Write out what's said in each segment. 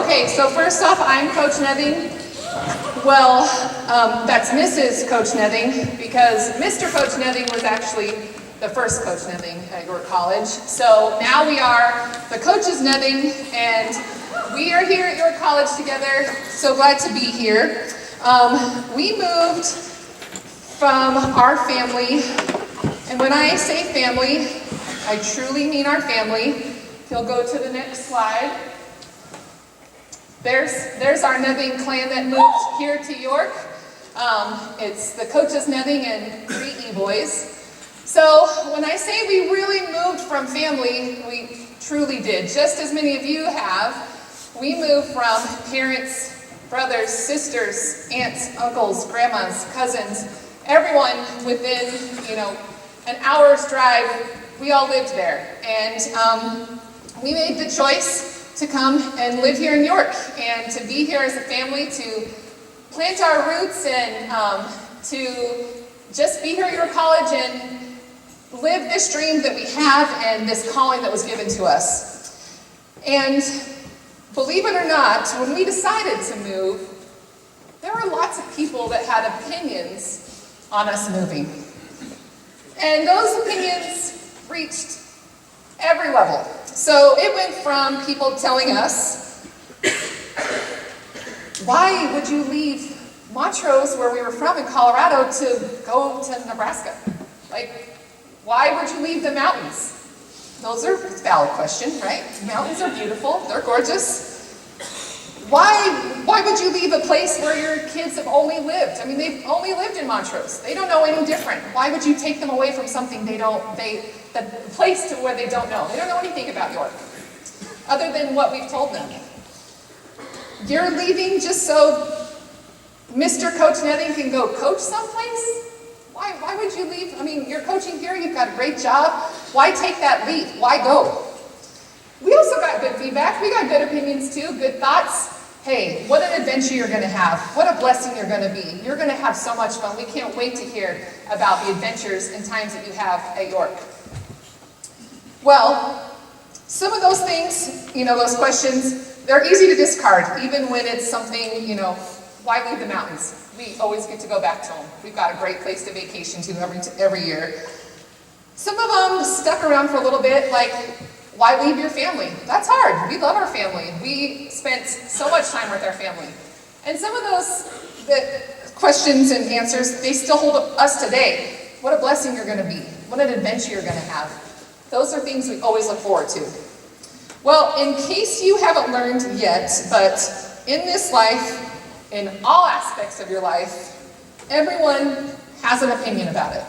Okay, so first off, I'm Coach Nething. Well, that's Mrs. Coach Nething, because Mr. Coach Nething was actually the first Coach Nething at York College. So now we are the Coaches Nething, and we are here at York College together. So glad to be here. We moved from our family, and when I say family, I truly mean our family. If you'll go to the next slide. There's our Nething clan that moved here to York. It's the Coaches Nething and 3 E-boys. So when I say we really moved from family, we truly did. Just as many of you have, we moved from parents, brothers, sisters, aunts, uncles, grandmas, cousins, everyone within, an hour's drive. We all lived there. And we made the choice to come and live here in York and to be here as a family, to plant our roots and to just be here at York College and live this dream that we have and this calling that was given to us. And believe it or not, when we decided to move, there were lots of people that had opinions on us moving. And those opinions reached every level. So it went from people telling us, why would you leave Montrose, where we were from in Colorado, to go to Nebraska? Like, why would you leave the mountains? Those are a valid question, right? Mountains are beautiful, they're gorgeous. Why would you leave a place where your kids have only lived? I mean, they've only lived in Montrose. They don't know any different. Why would you take them away from something the place to where they don't know? They don't know anything about York, other than what we've told them. You're leaving just so Mr. Coach Nething can go coach someplace? Why would you leave? I mean, you're coaching here, you've got a great job. Why take that leap? Why go? We also got good feedback. We got good opinions too, good thoughts. Hey, what an adventure you're going to have. What a blessing you're going to be. You're going to have so much fun. We can't wait to hear about the adventures and times that you have at York. Well, some of those things, those questions, they're easy to discard, even when it's something, why leave the mountains? We always get to go back to them. We've got a great place to vacation to every year. Some of them stuck around for a little bit, like, why leave your family? That's hard. We love our family. We spent so much time with our family. And some of those questions and answers, they still hold us today. What a blessing you're going to be. What an adventure you're going to have. Those are things we always look forward to. Well, in case you haven't learned yet, but in this life, in all aspects of your life, everyone has an opinion about it.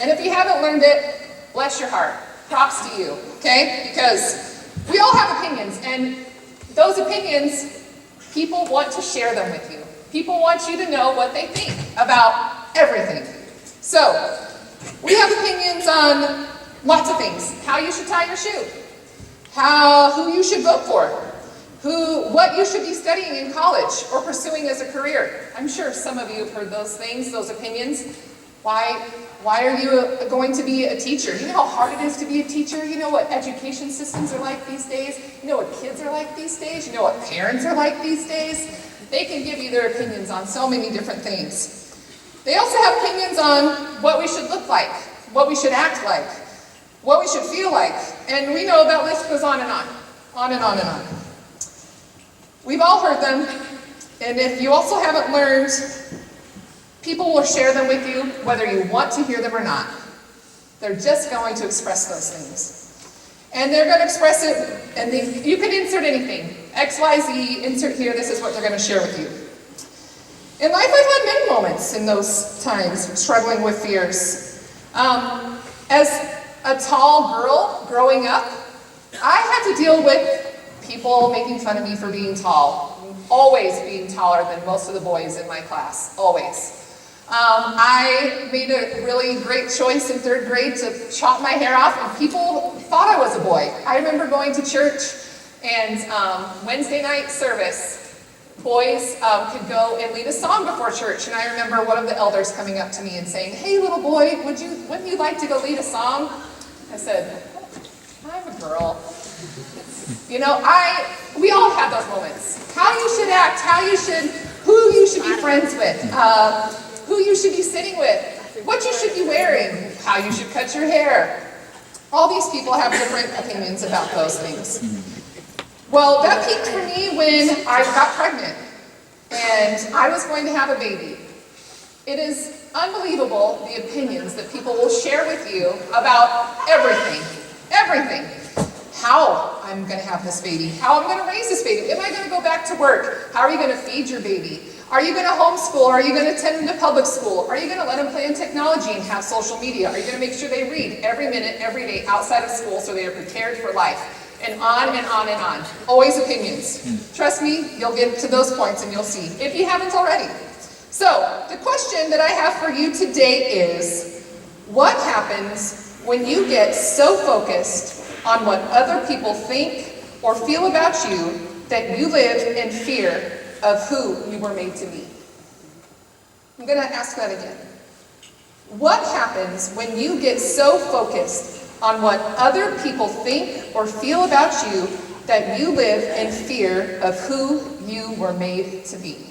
And if you haven't learned it, bless your heart. Props to you, okay? Because we all have opinions, and those opinions, people want to share them with you. People want you to know what they think about everything. So, we have opinions on lots of things. How you should tie your shoe. Who you should vote for. What you should be studying in college or pursuing as a career. I'm sure some of you have heard those things, those opinions. Why are you going to be a teacher? You know how hard it is to be a teacher? You know what education systems are like these days? You know what kids are like these days? You know what parents are like these days? They can give you their opinions on so many different things. They also have opinions on what we should look like, what we should act like, what we should feel like. And we know that list goes on and on and on and on. We've all heard them, and if you also haven't learned, people will share them with you whether you want to hear them or not. They're just going to express those things. And they're going to express it, and you can insert anything. X, Y, Z, insert here, this is what they're going to share with you. In life, I've had many moments in those times, struggling with fears. As a tall girl growing up, I had to deal with people making fun of me for being tall. Always being taller than most of the boys in my class, always. I made a really great choice in 3rd grade to chop my hair off, and people thought I was a boy. I remember going to church, and Wednesday night service, boys could go and lead a song before church, and I remember one of the elders coming up to me and saying, "Hey, little boy, wouldn't you like to go lead a song?" I said, "I'm a girl." I We all have those moments. How you should act, who you should be friends with, who you should be sitting with, what you should be wearing, how you should cut your hair. All these people have different opinions about those things. Well, that peaked for me when I got pregnant and I was going to have a baby. It is unbelievable the opinions that people will share with you about everything. Everything. How I'm going to have this baby, how I'm going to raise this baby, am I going to go back to work, how are you going to feed your baby, are you going to homeschool, are you going to send them to public school, are you going to let them play in technology and have social media, are you going to make sure they read every minute, every day outside of school so they are prepared for life, and on and on and on. Always opinions. Trust me, you'll get to those points and you'll see, if you haven't already. So, the question that I have for you today is, what happens when you get so focused on what other people think or feel about you that you live in fear of who you were made to be? I'm going to ask that again. What happens when you get so focused on what other people think or feel about you that you live in fear of who you were made to be?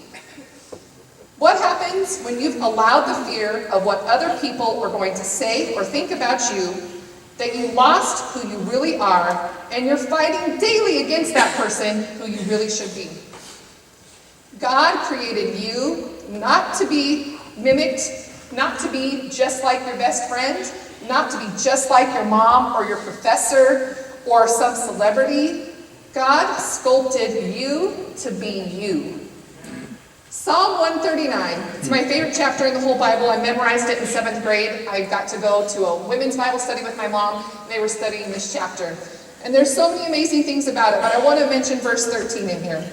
What happens when you've allowed the fear of what other people are going to say or think about you, that you lost who you really are, and you're fighting daily against that person who you really should be? God created you not to be mimicked, not to be just like your best friend, not to be just like your mom or your professor or some celebrity. God sculpted you to be you. Psalm 139, it's my favorite chapter in the whole Bible. I memorized it in 7th grade. I got to go to a women's Bible study with my mom, and they were studying this chapter. And there's so many amazing things about it, but I want to mention verse 13 in here.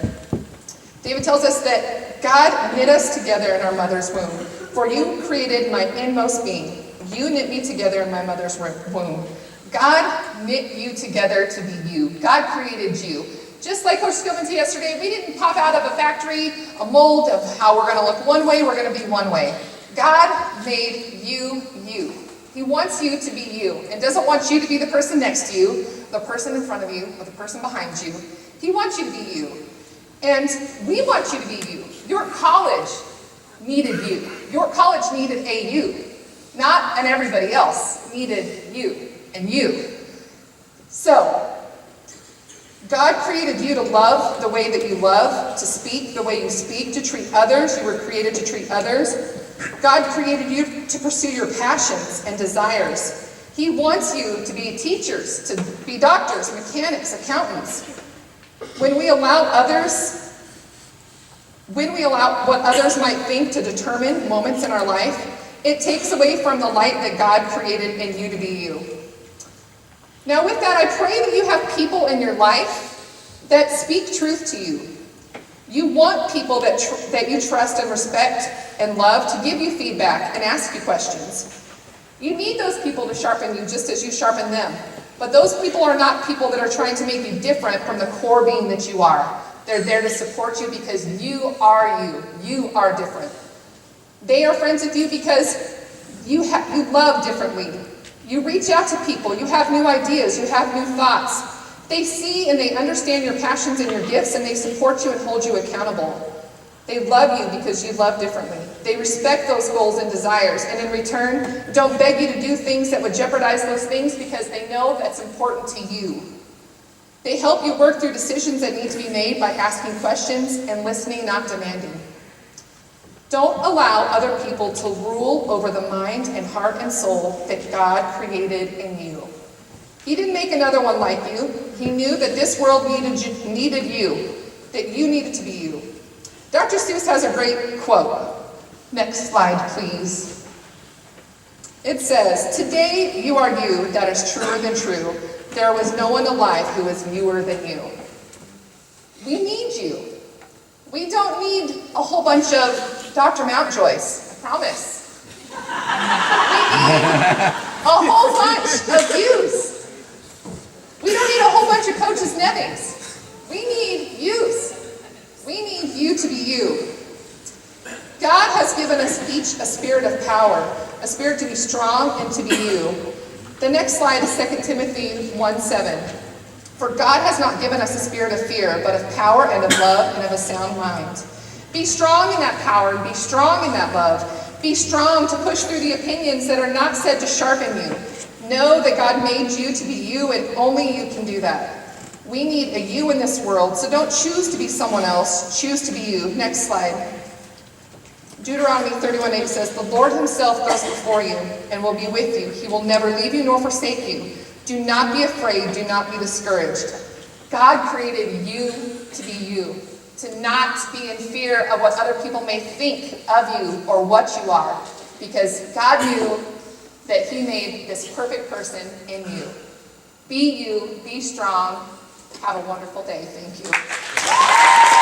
David tells us that God knit us together in our mother's womb. For you created my inmost being. You knit me together in my mother's womb. God knit you together to be you. God created you. Just like Coach Skillman said yesterday, we didn't pop out of a factory, a mold of how we're going to look one way, we're going to be one way. God made you, you. He wants you to be you, and doesn't want you to be the person next to you, the person in front of you, or the person behind you. He wants you to be you. And we want you to be you. Your college needed you. Your college needed a you. Not an everybody else. Needed you and you. So, God created you to love the way that you love, to speak the way you speak, to treat others. You were created to treat others. God created you to pursue your passions and desires. He wants you to be teachers, to be doctors, mechanics, accountants. When we allow what others might think to determine moments in our life, it takes away from the light that God created in you to be you. Now with that, I pray that you have people in your life that speak truth to you. You want people that you trust and respect and love to give you feedback and ask you questions. You need those people to sharpen you just as you sharpen them. But those people are not people that are trying to make you different from the core being that you are. They're there to support you because you are you. You are different. They are friends with you because you love differently. You reach out to people, you have new ideas, you have new thoughts. They see and they understand your passions and your gifts, and they support you and hold you accountable. They love you because you love differently. They respect those goals and desires, and in return, don't beg you to do things that would jeopardize those things because they know that's important to you. They help you work through decisions that need to be made by asking questions and listening, not demanding. Don't allow other people to rule over the mind and heart and soul that God created in you. He didn't make another one like you. He knew that this world needed you, that you needed to be you. Dr. Seuss has a great quote. Next slide, please. It says, "Today you are you, that is truer than true. There was no one alive who is newer than you." We need you. We don't need a whole bunch of Dr. Mountjoys, I promise. We need a whole bunch of yous. We don't need a whole bunch of Coaches Nethings. We need yous. We need you to be you. God has given us each a spirit of power, a spirit to be strong and to be you. The next slide is 2 Timothy 1:7. For God has not given us a spirit of fear, but of power and of love and of a sound mind. Be strong in that power and be strong in that love. Be strong to push through the opinions that are not said to sharpen you. Know that God made you to be you and only you can do that. We need a you in this world, so don't choose to be someone else. Choose to be you. Next slide. Deuteronomy 31:8 says, the Lord himself goes before you and will be with you. He will never leave you nor forsake you. Do not be afraid. Do not be discouraged. God created you to be you, to not be in fear of what other people may think of you or what you are, because God knew that he made this perfect person in you. Be you, be strong. Have a wonderful day. Thank you.